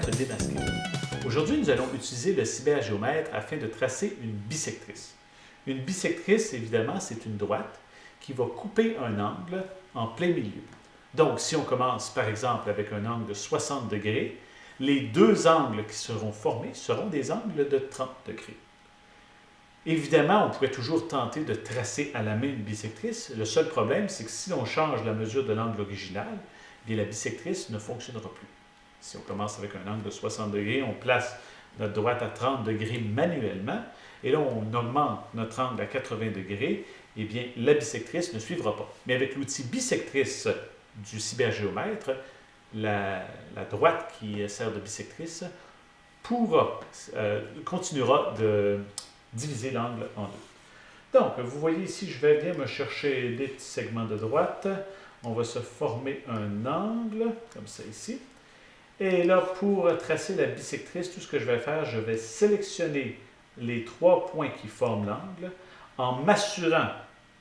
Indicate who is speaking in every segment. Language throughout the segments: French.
Speaker 1: géomètre démasqué. Aujourd'hui, nous allons utiliser le cybergéomètre afin de tracer une bisectrice. Une bisectrice, évidemment, c'est une droite qui va couper un angle en plein milieu. Donc, si on commence par exemple avec un angle de 60 degrés, les deux angles qui seront formés seront des angles de 30 degrés. Évidemment, on pourrait toujours tenter de tracer à la main une bisectrice. Le seul problème, c'est que si l'on change la mesure de l'angle original, bien, la bisectrice ne fonctionnera plus. Si on commence avec un angle de 60 degrés, on place notre droite à 30 degrés manuellement, et là, on augmente notre angle à 80 degrés, eh bien, la bisectrice ne suivra pas. Mais avec l'outil bisectrice du cybergéomètre, la droite qui sert de bisectrice continuera de diviser l'angle en deux. Donc, vous voyez ici, je vais bien me chercher des petits segments de droite. On va se former un angle, comme ça ici. Et là, pour tracer la bisectrice, tout ce que je vais faire, je vais sélectionner les trois points qui forment l'angle en m'assurant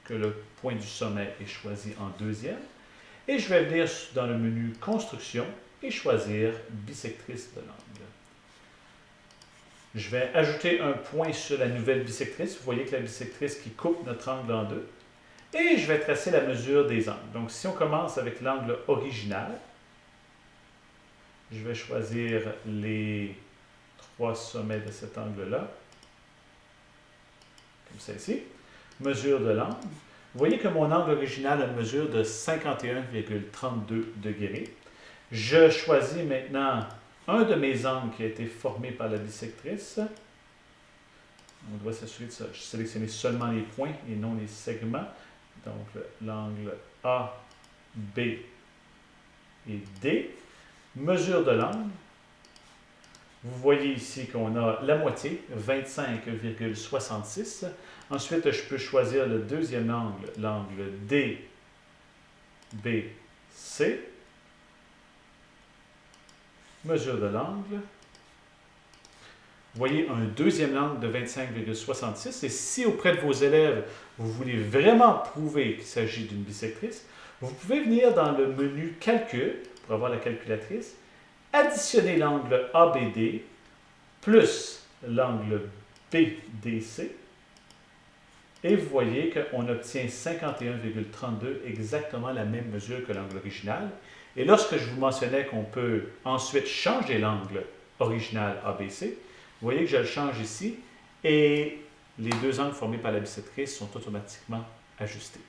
Speaker 1: que le point du sommet est choisi en deuxième. Et je vais venir dans le menu Construction et choisir Bisectrice de l'angle. Je vais ajouter un point sur la nouvelle bisectrice. Vous voyez que la bisectrice qui coupe notre angle en deux. Et je vais tracer la mesure des angles. Donc, si on commence avec l'angle original, je vais choisir les trois sommets de cet angle-là, comme ça ici. Mesure de l'angle. Vous voyez que mon angle original a une mesure de 51,32 degrés. Je choisis maintenant un de mes angles qui a été formé par la bisectrice. On doit s'assurer de sélectionner seulement les points et non les segments. Donc, l'angle A, B et D. Mesure de l'angle. Vous voyez ici qu'on a la moitié, 25,66. Ensuite, je peux choisir le deuxième angle, l'angle D, B, C. Mesure de l'angle. Vous voyez un deuxième angle de 25,66. Et si auprès de vos élèves, vous voulez vraiment prouver qu'il s'agit d'une bisectrice, vous pouvez venir dans le menu Calcul, pour avoir la calculatrice, additionner l'angle ABD plus l'angle BDC. Et vous voyez qu'on obtient 51,32, exactement la même mesure que l'angle original. Et lorsque je vous mentionnais qu'on peut ensuite changer l'angle original ABC, vous voyez que je le change ici et les deux angles formés par la bisectrice sont automatiquement ajustés.